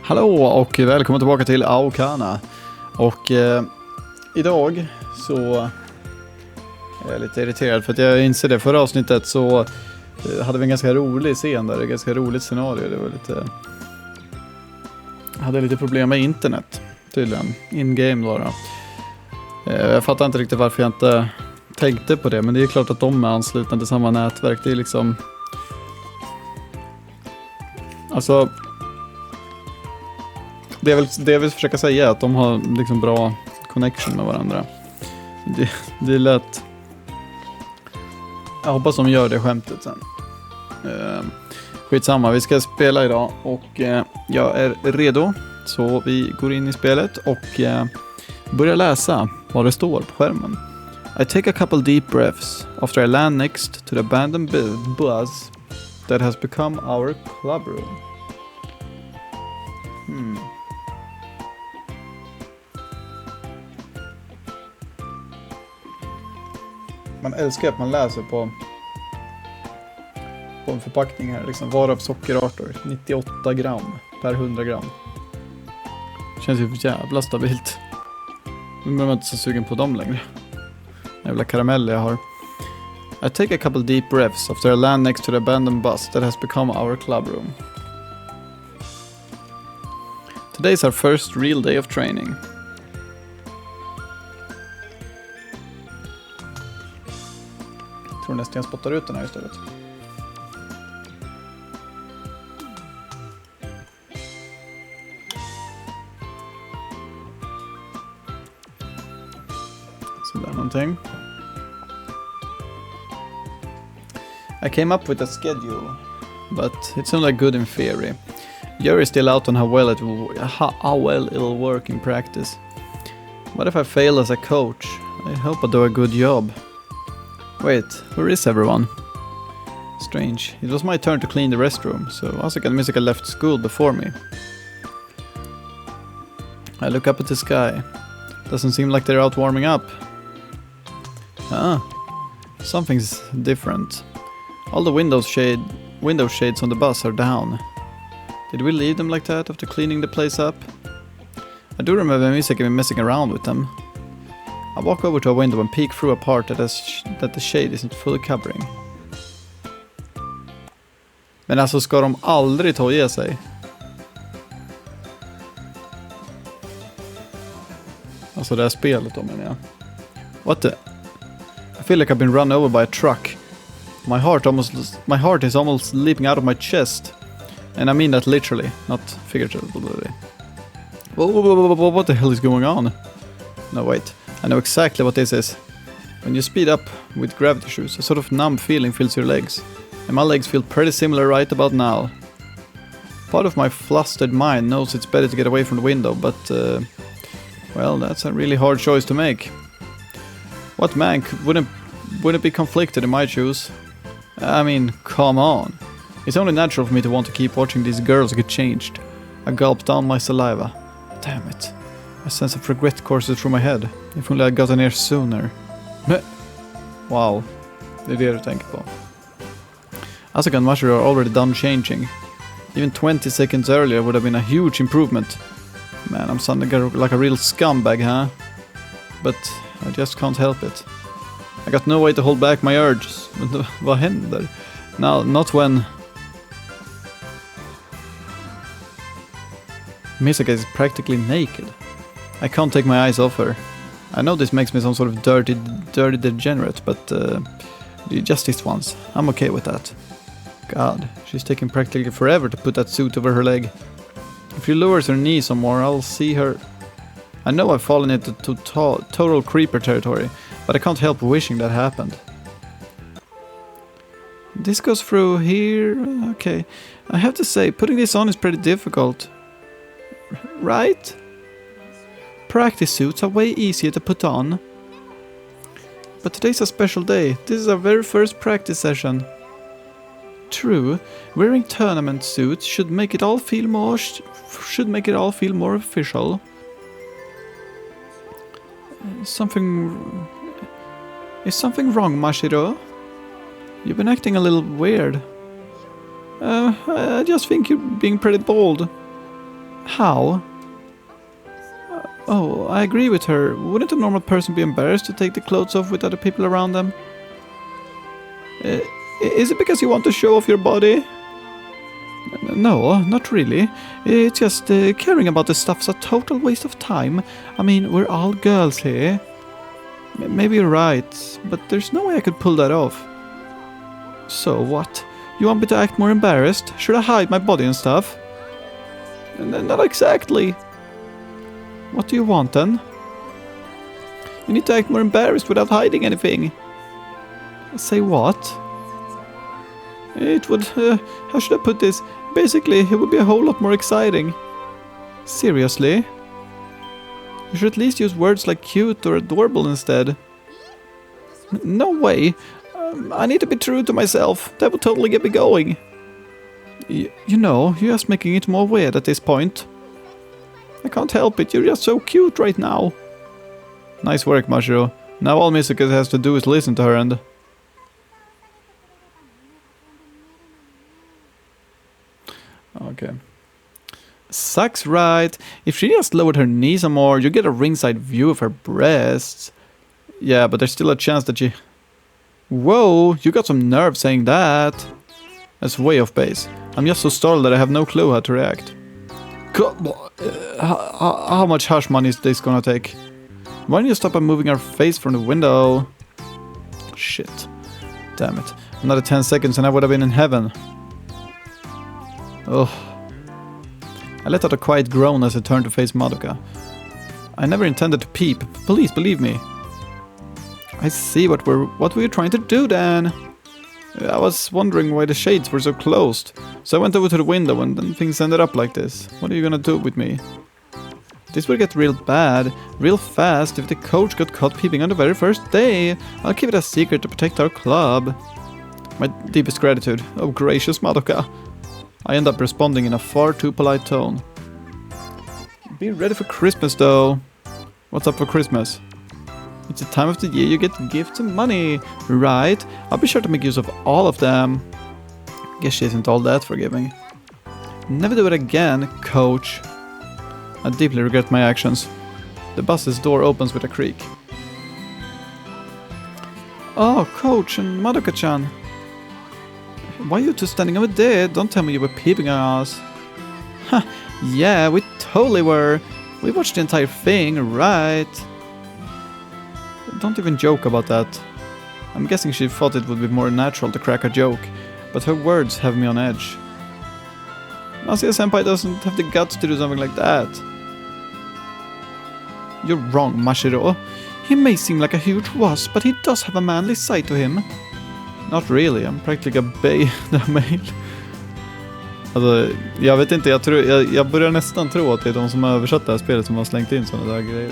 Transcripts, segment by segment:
Hallå och välkommen tillbaka till Aokana. Och idag så är jag lite irriterad för att jag inser det. Förra avsnittet så hade vi en ganska rolig scen där, ett ganska roligt scenario. Det var lite... Jag hade lite problem med internet tydligen, in-game då. Jag fattar inte riktigt varför jag inte tänkte på det, men det är klart att de är anslutna till samma nätverk. Det är liksom... Alltså... Det jag vill försöka säga är att de har liksom bra connection med varandra. Det är lätt. Jag hoppas de gör det skämtet sen. Skitsamma, vi ska spela idag och jag är redo. Så vi går in i spelet och börjar läsa vad det står på skärmen. I take a couple deep breaths after I land next to the abandoned bus that has become our clubroom. Man älskar att man läser på en förpackning här, liksom varav sockerarter, 98 gram per 100 gram. Känns ju jävla stabilt. Nu blir man inte så sugen på dem längre. Jävla karameller jag har. I take a couple deep breaths after I land next to the abandoned bus that has become our clubroom. Today's our first real day of training. Jag tror nästan jag spottar ut den här istället. Sådär någonting. I came up with a schedule, but it sounded like good in theory. Jury's still out on how well it'll work in practice. What if I fail as a coach? I hope I do a good job. Wait, where is everyone? Strange. It was my turn to clean the restroom, so Asuka and Misaka left school before me. I look up at the sky. Doesn't seem like they're out warming up. Something's different. All the window shades on the bus are down. Did we leave them like that after cleaning the place up? I do remember Misaka messing around with them. I walk over to a window and peek through a part that the shade isn't fully covering. Men alltså ska de aldrig ta och ge sig? Alltså det här spelet då menar jag. What the? I feel like I've been run over by a truck. My heart is almost leaping out of my chest. And I mean that literally, not figuratively. What the hell is going on? No, wait. I know exactly what this is. When you speed up with gravity shoes, a sort of numb feeling fills your legs. And my legs feel pretty similar right about now. Part of my flustered mind knows it's better to get away from the window, but... well, that's a really hard choice to make. What man wouldn't be conflicted in my shoes? I mean, come on. It's only natural for me to want to keep watching these girls get changed. I gulped down my saliva. Damn it. A sense of regret coursed through my head. If only I'd gotten here sooner. Wow. Det är det du tänker på. Asuka and Masahiro are already done changing. Even 20 seconds earlier would have been a huge improvement. Man, I'm sounding like a real scumbag, huh? But I just can't help it. I got no way to hold back my urges. Men vad händer? Now, not when... Misaka is practically naked. I can't take my eyes off her. I know this makes me some sort of dirty degenerate, but just this once. I'm okay with that. God, she's taking practically forever to put that suit over her leg. If she lowers her knee some more, I'll see her... I know I've fallen into total creeper territory, but I can't help wishing that happened. This goes through here... Okay. I have to say, putting this on is pretty difficult. Right? Practice suits are way easier to put on. But today's a special day. This is our very first practice session. True, wearing tournament suits should make it all feel more official. Is something wrong, Mashiro? You've been acting a little weird. I just think you're being pretty bold. How? Oh, I agree with her. Wouldn't a normal person be embarrassed to take the clothes off with other people around them? Is it because you want to show off your body? No, not really. It's just caring about this stuff's a total waste of time. I mean, we're all girls here. Maybe you're right, but there's no way I could pull that off. So what? You want me to act more embarrassed? Should I hide my body and stuff? Not exactly. What do you want then? You need to act more embarrassed without hiding anything. Say what? It would... how should I put this? Basically, it would be a whole lot more exciting. Seriously? You should at least use words like cute or adorable instead. No way. I need to be true to myself. That would totally get me going. You know, you're just making it more weird at this point. I can't help it, you're just so cute right now. Nice work, Mashiro. Now all Misaka has to do is listen to her and... Okay. Sucks, right? If she just lowered her knees some more, you get a ringside view of her breasts. Yeah, but there's still a chance that she... Whoa, you got some nerve saying that. That's way off base. I'm just so startled that I have no clue how to react. How much hush money is this gonna take? Why don't you stop by moving our face from the window? Shit. Damn it. Another 10 seconds and I would have been in heaven. Ugh. I let out a quiet groan as I turned to face Madoka. I never intended to peep. Please believe me. I see what we were trying to do then. I was wondering why the shades were so closed. So I went over to the window and then things ended up like this. What are you gonna do with me? This would get real bad, real fast if the coach got caught peeping on the very first day. I'll keep it a secret to protect our club. My deepest gratitude. Oh gracious Madoka. I end up responding in a far too polite tone. Be ready for Christmas though. What's up for Christmas? It's the time of the year you get gifts and money, right? I'll be sure to make use of all of them. Guess she isn't all that forgiving. Never do it again, coach. I deeply regret my actions. The bus's door opens with a creak. Oh, coach and Madoka-chan. Why are you two standing over there? Don't tell me you were peeping at us. Ha, yeah, we totally were. We watched the entire thing, right? Don't even joke about that. I'm guessing she thought it would be more natural to crack a joke, but her words have me on edge. Masuya-senpai doesn't have the guts to do something like that. You're wrong, Mashiro. He may seem like a huge wuss, but he does have a manly side to him. Not really, I'm practically a beta-male. Alltså, jag vet inte, jag börjar nästan tro att det är de som har översatt det här spelet som har slängt in sådana där grejer.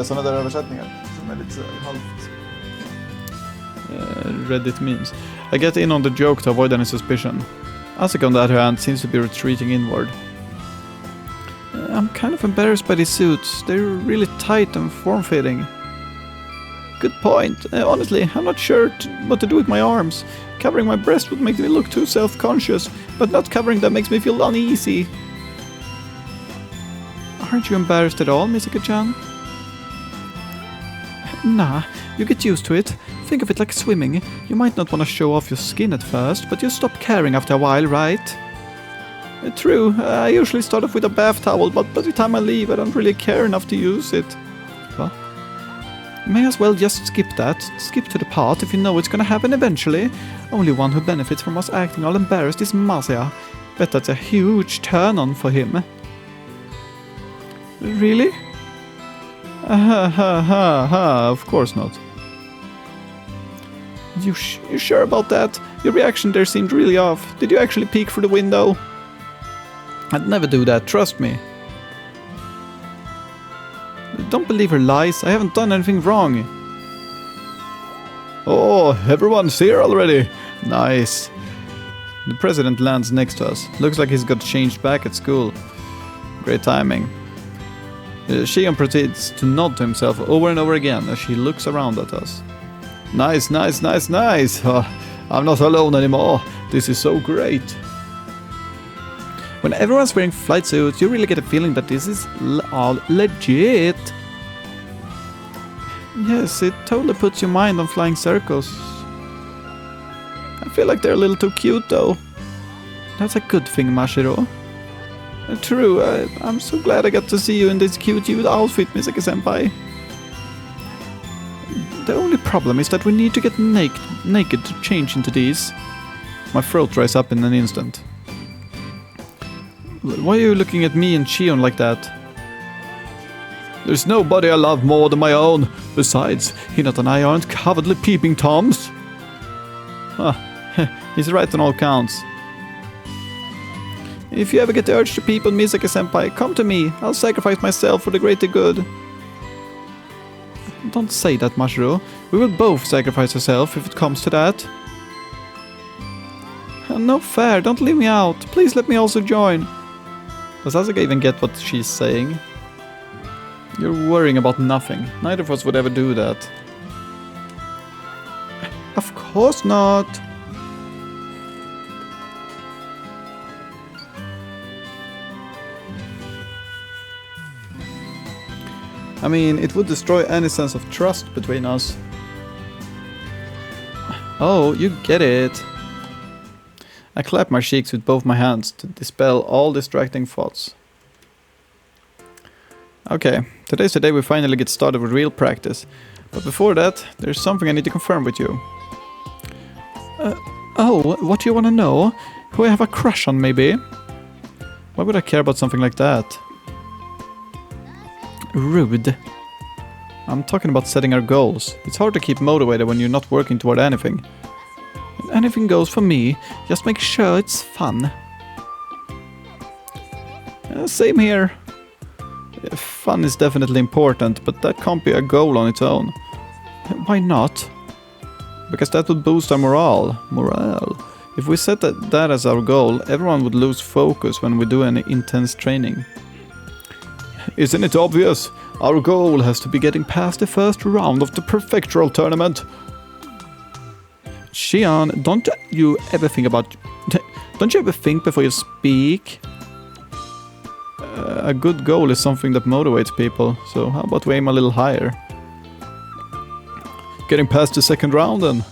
Sådana där översättningar. Lite halvt Reddit memes. I get in on the joke to avoid any suspicion. Asuka on the other hand seems to be retreating inward. I'm kind of embarrassed by these suits. They're really tight and form-fitting. Good point. Honestly, I'm not sure what to do with my arms. Covering my breast would make me look too self-conscious, but not covering them makes me feel uneasy. Aren't you embarrassed at all, Misaka-chan? Nah, you get used to it. Think of it like swimming. You might not want to show off your skin at first, but you stop caring after a while, right? True, I usually start off with a bath towel, but by the time I leave I don't really care enough to use it. What? May as well just skip that. Skip to the part if you know it's gonna happen eventually. Only one who benefits from us acting all embarrassed is Masuya. Bet that's a huge turn-on for him. Really? Of course not. You sure about that? Your reaction there seemed really off. Did you actually peek through the window? I'd never do that, trust me. Don't believe her lies, I haven't done anything wrong. Oh, everyone's here already. Nice. The president lands next to us. Looks like he's got changed back at school. Great timing. Shion proceeds to nod to himself over and over again as she looks around at us. Nice, nice, nice, nice! I'm not alone anymore. This is so great. When everyone's wearing flight suits, you really get a feeling that this is all legit. Yes, it totally puts your mind on flying circles. I feel like they're a little too cute though. That's a good thing, Mashiro. True, I'm so glad I got to see you in this cute outfit, Misaki-senpai. The only problem is that we need to get naked to change into these. My throat dries up in an instant. Why are you looking at me and Shion like that? There's nobody I love more than my own. Besides, Hinata and I aren't cowardly peeping toms. He's right on all counts. If you ever get the urge to peep on Misaki-senpai, come to me. I'll sacrifice myself for the greater good. Don't say that, Mashiro. We will both sacrifice ourselves if it comes to that. No fair, don't leave me out. Please let me also join. Does Asuka even get what she's saying? You're worrying about nothing. Neither of us would ever do that. Of course not. I mean, it would destroy any sense of trust between us. Oh, you get it. I clap my cheeks with both my hands to dispel all distracting thoughts. Okay, today's the day we finally get started with real practice. But before that, there's something I need to confirm with you. Oh, what do you want to know? Who I have a crush on, maybe? Why would I care about something like that? Rude. I'm talking about setting our goals. It's hard to keep motivated when you're not working toward anything. Anything goes for me, just make sure it's fun. Same here. Fun is definitely important, but that can't be a goal on its own. Why not? Because that would boost our morale. If we set that as our goal, everyone would lose focus when we do any intense training. Isn't it obvious? Our goal has to be getting past the first round of the Prefectural Tournament. Shion, don't you ever think before you speak? A good goal is something that motivates people, so how about we aim a little higher? Getting past the second round then?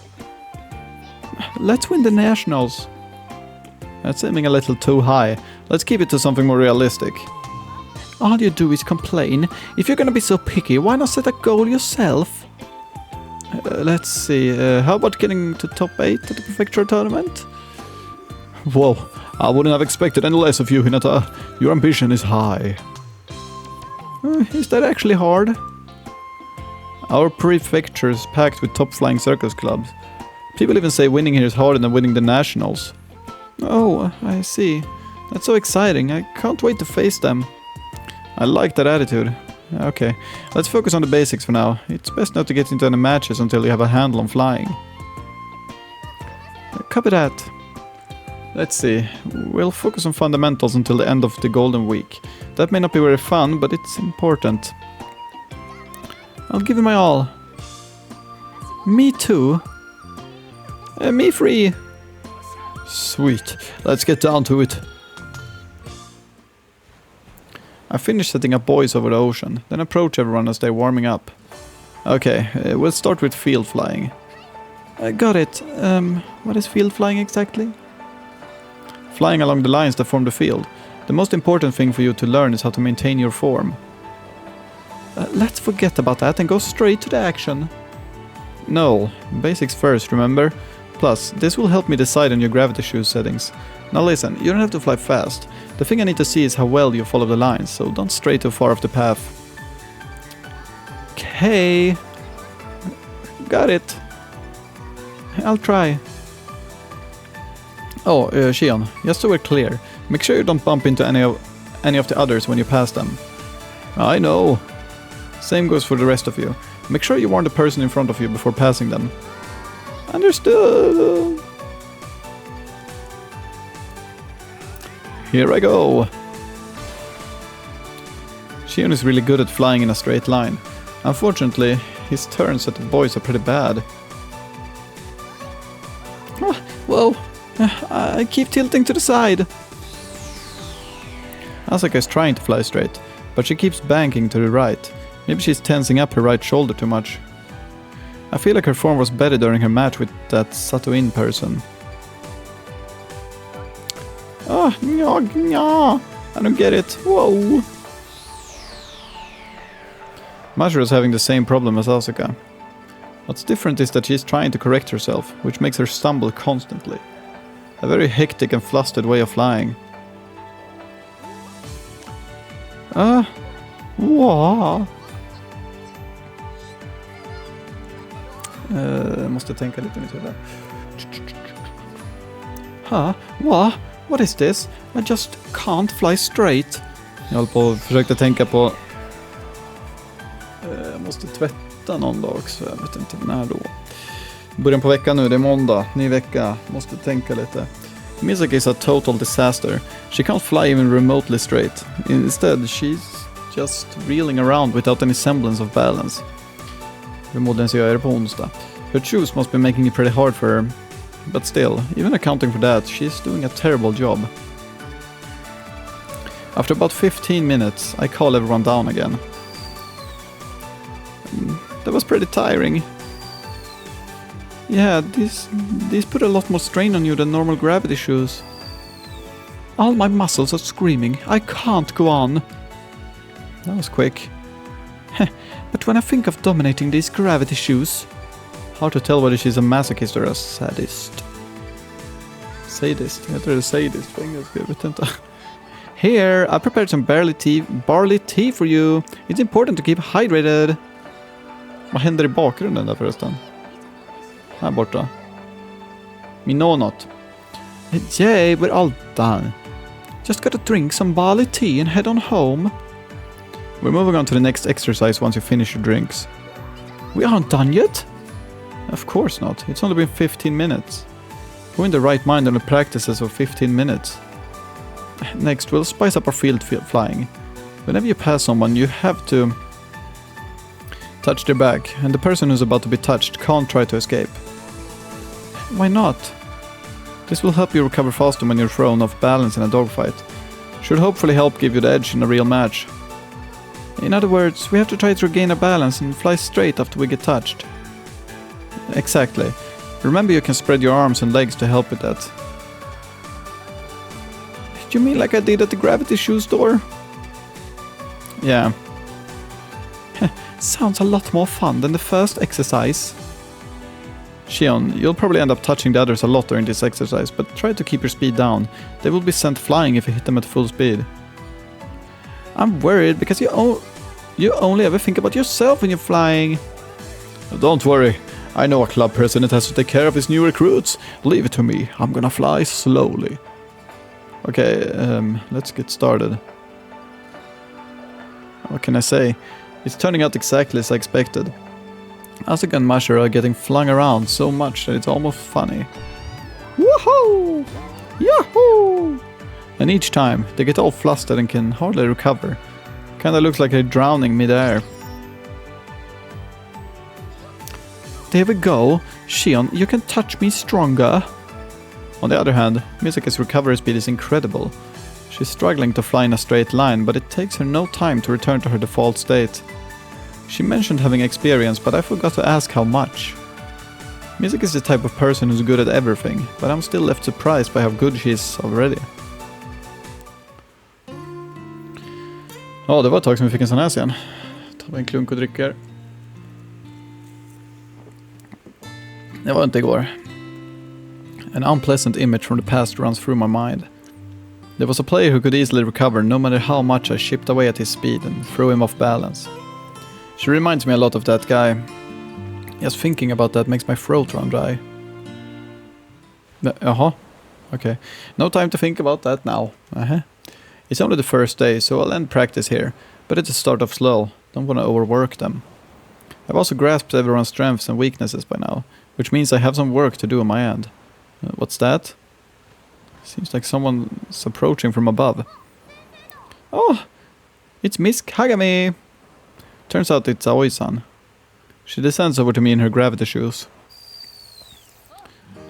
Let's win the nationals. That's aiming a little too high. Let's keep it to something more realistic. All you do is complain. If you're gonna be so picky, why not set a goal yourself? Let's see, how about getting to top 8 at the Prefectural Tournament? Whoa, I wouldn't have expected any less of you, Hinata. Your ambition is high. Is that actually hard? Our prefecture is packed with top flying circus clubs. People even say winning here is harder than winning the nationals. Oh, I see. That's so exciting. I can't wait to face them. I like that attitude. Okay, let's focus on the basics for now. It's best not to get into any matches until you have a handle on flying. Copy that. Let's see. We'll focus on fundamentals until the end of the Golden Week. That may not be very fun, but it's important. I'll give it my all. Me too. Me free. Sweet. Let's get down to it. I finished setting up buoys over the ocean, then approach everyone as they're warming up. Okay, we'll start with field flying. Got it. What is field flying exactly? Flying along the lines that form the field. The most important thing for you to learn is how to maintain your form. Let's forget about that and go straight to the action. No, basics first, remember? Plus, this will help me decide on your gravity shoe settings. Now listen, you don't have to fly fast. The thing I need to see is how well you follow the lines, so don't stray too far off the path. Okay. Got it. I'll try. Oh, Shion, just so we're clear, make sure you don't bump into any of the others when you pass them. I know. Same goes for the rest of you. Make sure you warn the person in front of you before passing them. Understood. Here I go. Shion is really good at flying in a straight line. Unfortunately, his turns at the buoys are pretty bad. Whoa, I keep tilting to the side. Asuka is trying to fly straight, but she keeps banking to the right. Maybe she's tensing up her right shoulder too much. I feel like her form was better during her match with that Satoin person. Oh, no, I don't get it. Whoa. Masura is having the same problem as Asuka. What's different is that she's trying to correct herself, which makes her stumble constantly. A very hectic and flustered way of flying. Wow. Måste tänka lite mer där. What is this? I just can't fly straight. Jag håller på och försökte tänka på... jag måste tvätta någon dag också. Jag vet inte när då. Början på veckan nu, det är måndag. Ny vecka. Måste tänka lite. Misaki is a total disaster. She can't fly even remotely straight. Instead, she's just reeling around without any semblance of balance. Förmodligen så gör jag det på onsdag. Her shoes must be making it pretty hard for her. But still, even accounting for that, she's doing a terrible job. After about 15 minutes, I call everyone down again. That was pretty tiring. Yeah, these put a lot more strain on you than normal gravity shoes. All my muscles are screaming. I can't go on. That was quick. But when I think of dominating these gravity shoes... Hard to tell whether she's a masochist or a sadist. Sadist? Heter det sadist på engelska? Jag vet inte. Here, I prepared some barley tea for you. It's important to keep hydrated. Vad händer i bakgrunden där förresten? Här borta. Minonot. Yay, we're all done. Just gotta drink some barley tea and head on home. We're moving on to the next exercise once you finish your drinks. We aren't done yet? Of course not. It's only been 15 minutes. We're in the right mind on the practices of 15 minutes. Next, we'll spice up our field flying. Whenever you pass someone, you have to touch their back, and the person who's about to be touched can't try to escape. Why not? This will help you recover faster when you're thrown off balance in a dogfight. Should hopefully help give you the edge in a real match. In other words, we have to try to regain our balance and fly straight after we get touched. Exactly. Remember, you can spread your arms and legs to help with that. You mean like I did at the gravity shoe store? Yeah. Sounds a lot more fun than the first exercise. Shion, you'll probably end up touching the others a lot during this exercise, but try to keep your speed down. They will be sent flying if you hit them at full speed. I'm worried because you only ever think about yourself when you're flying. Don't worry. I know a club president has to take care of his new recruits. Leave it to me. I'm gonna fly slowly. Okay, let's get started. What can I say? It's turning out exactly as I expected. Asuka and Masura are getting flung around so much that it's almost funny. Woohoo! Yahoo! And each time, they get all flustered and can hardly recover. Kinda looks like they're drowning mid-air. There we go. Shion, you can touch me stronger. On the other hand, Misaki's recovery speed is incredible. She's struggling to fly in a straight line, but it takes her no time to return to her default state. She mentioned having experience, but I forgot to ask how much. Misaki is the type of person who's good at everything, but I'm still left surprised by how good she is already. Ja, det var ett tag som vi fick en sån här scen. Ta en klunk och dricker. Det var inte igår. An unpleasant image from the past runs through my mind. There was a player who could easily recover no matter how much I chipped away at his speed and threw him off balance. She reminds me a lot of that guy. Just thinking about that makes my throat run dry. Okay. No time to think about that now. It's only the first day, so I'll end practice here. But it's a start off slow. Don't want to overwork them. I've also grasped everyone's strengths and weaknesses by now, which means I have some work to do on my end. What's that? Seems like someone's approaching from above. Oh! It's Miss Kagami! Turns out it's Aoi-san. She descends over to me in her gravity shoes.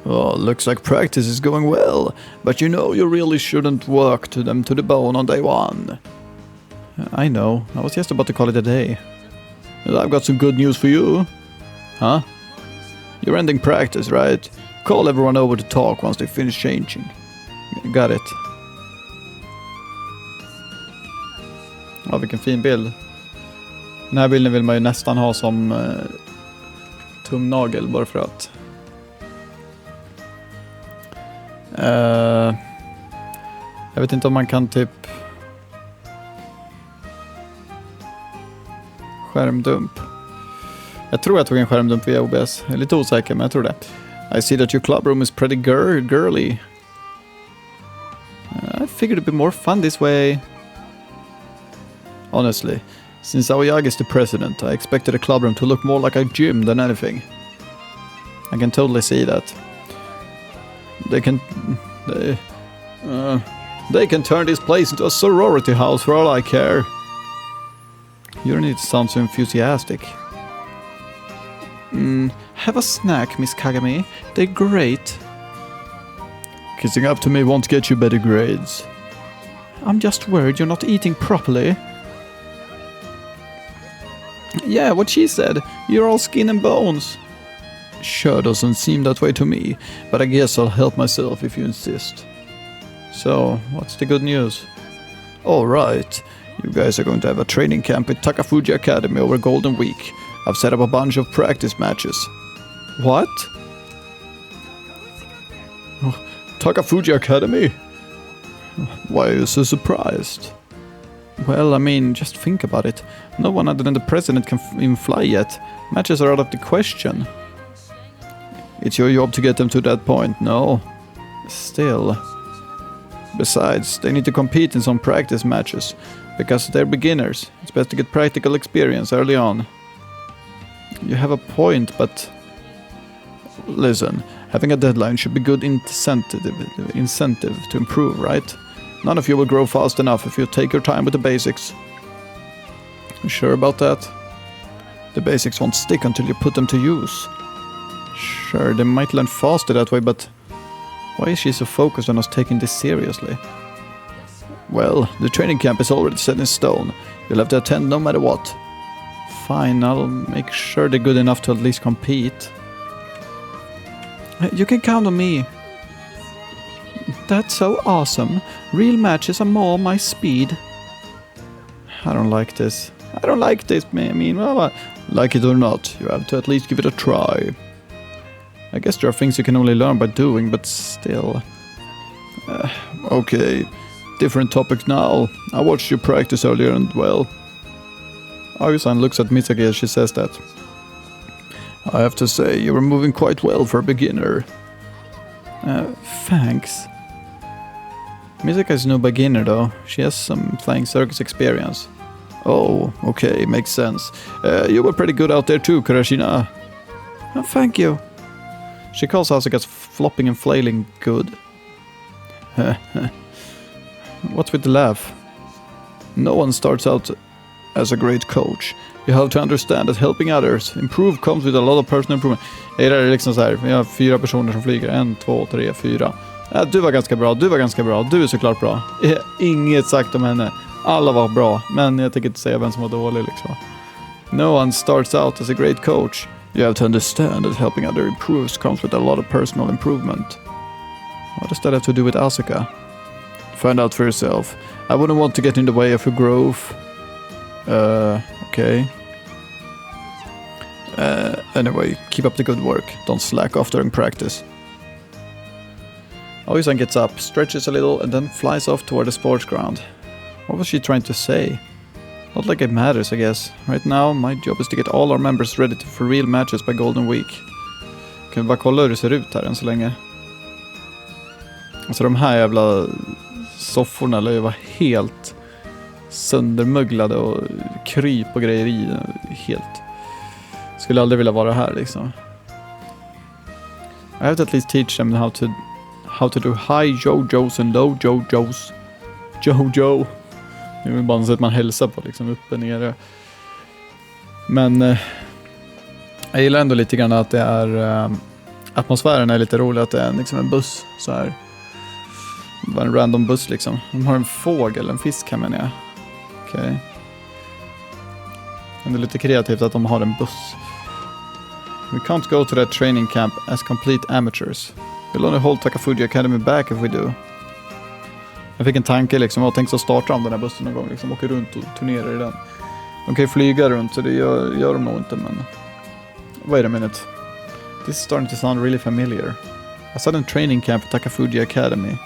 Oh, looks like practice is going well, but you know you really shouldn't work them to the bone on day one. I know, I was just about to call it a day. Well, I've got some good news for you. Huh? You're ending practice, right? Call everyone over to talk once they finish changing. Got it. Ja, vilken fin bild. Den här bilden vill man ju nästan ha som tumnagel bara för att. Jag vet inte om man kan typ skärmdump. Jag tror jag tog en skärmdump via OBS. Jag är lite osäker, men jag tror det. I see that your club room is pretty girly. I figured it'd be more fun this way. Honestly, since Aoyagi is the president, I expected the club room to look more like a gym than anything. I can totally see that. They can turn this place into a sorority house for all I care. You don't need to sound so enthusiastic. Have a snack, Miss Kagami. They're great. Kissing up to me won't get you better grades. I'm just worried you're not eating properly. Yeah, what she said. You're all skin and bones. Sure doesn't seem that way to me, but I guess I'll help myself if you insist. So, what's the good news? All right, you guys are going to have a training camp at Takafuji Academy over Golden Week. I've set up a bunch of practice matches. What? Oh, Takafuji Academy? Why are you so surprised? Well, I mean, just think about it. No one other than the president can even fly yet. Matches are out of the question. It's your job to get them to that point, no? Still. Besides, they need to compete in some practice matches. Because they're beginners. It's best to get practical experience early on. You have a point, but... Listen, having a deadline should be good incentive to improve, right? None of you will grow fast enough if you take your time with the basics. You sure about that? The basics won't stick until you put them to use. Sure, they might learn faster that way, but why is she so focused on us taking this seriously? Well, the training camp is already set in stone. You'll have to attend no matter what. Fine, I'll make sure they're good enough to at least compete. You can count on me. That's so awesome. Real matches are more my speed. I don't like this. I don't like this, I mean, well, like it or not, you have to at least give it a try. I guess there are things you can only learn by doing, but still. Okay, different topic now. I watched you practice earlier and, well... Ayu-san looks at Misaki as she says that. I have to say, you were moving quite well for a beginner. Thanks. Misaki is no beginner though. She has some flying circus experience. Oh, okay, makes sense. You were pretty good out there too, Kurashina. Thank you. She calls Asuka's flopping and flailing good. What's with the laugh? No one starts out as a great coach. You have to understand that helping others improve comes with a lot of personal improvement. Det är liksom så här, vi har 4 personer som flyger. 1, 2, 3, 4. Du var ganska bra, du var ganska bra, du är såklart bra. Inget sagt om henne. Alla var bra, men jag tänker inte säga vem som var dålig liksom. No one starts out as a great coach. You have to understand that helping others improves comes with a lot of personal improvement. What does that have to do with Asuka? Find out for yourself. I wouldn't want to get in the way of her growth. Okay. Anyway, keep up the good work. Don't slack off during practice. Aoyu-san gets up, stretches a little, and then flies off toward the sports ground. What was she trying to say? Not like it matters, I guess. Right now, my job is to get all our members ready for real matches by Golden Week. Kan vi bara kolla hur det ser ut här än så länge? Alltså de här jävla sofforna lär ju vara helt söndermöglade och kryp och grejer i. Helt. Skulle aldrig vilja vara här liksom. I have to at least teach them how to do high jojos and low jojos. Jojo. Det är bara något sätt man hälsar på liksom, uppe, nere. Men jag gillar ändå lite grann att det är Atmosfären är lite rolig, att det är liksom en buss så här. Bara en random buss liksom. De har en fågel, en fisk här menar jag. Okej. Men det är lite kreativt att de har en buss. We can't go to that training camp as complete amateurs. We'll only hold Takafuji Academy back if we do. Jag fick en tanke liksom, jag tänkte så starta om den här bussen någon gång liksom, åker runt och turnerar i den. De kan ju flyga runt så det gör de nog inte, men... Wait a minute. This is starting to sound really familiar. A sudden training camp at Takafuji Academy.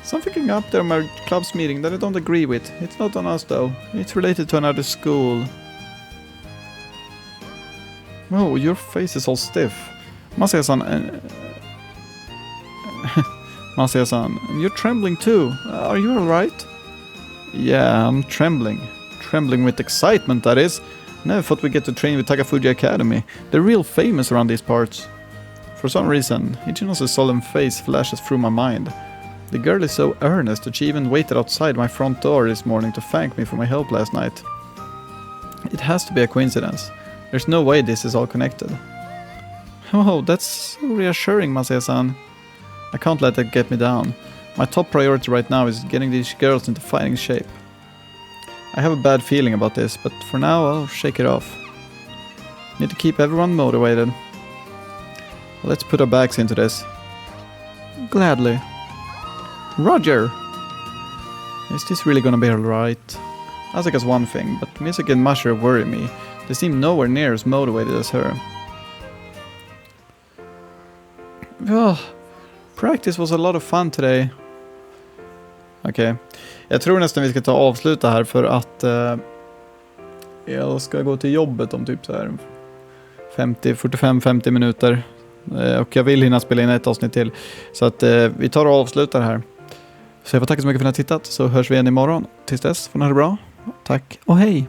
Something came up there in my club's meeting that I don't agree with. It's not on us though. It's related to another school. Oh, your face is all stiff. Masae-san... Masae-san, you're trembling too. Are you alright? Yeah, I'm trembling. Trembling with excitement, that is. Never thought we'd get to train with Takafuji Academy. They're real famous around these parts. For some reason, Ichino's solemn face flashes through my mind. The girl is so earnest that she even waited outside my front door this morning to thank me for my help last night. It has to be a coincidence. There's no way this is all connected. Oh, that's reassuring, Masae-san. I can't let that get me down. My top priority right now is getting these girls into fighting shape. I have a bad feeling about this, but for now I'll shake it off. Need to keep everyone motivated. Let's put our backs into this. Gladly. Roger! Is this really gonna be alright? Asuka's one thing, but Misaki and Masher worry me. They seem nowhere near as motivated as her. Oh, practice was a lot of fun today. Okej. Jag tror nästan vi ska ta och avsluta här för att jag ska gå till jobbet om typ så här 45-50 minuter. Och jag vill hinna spela in ett avsnitt till. Så att vi tar och avslutar här. Så jag får tacka så mycket för att ni har tittat. Så hörs vi igen imorgon. Tills dess får ni ha det bra. Tack och hej!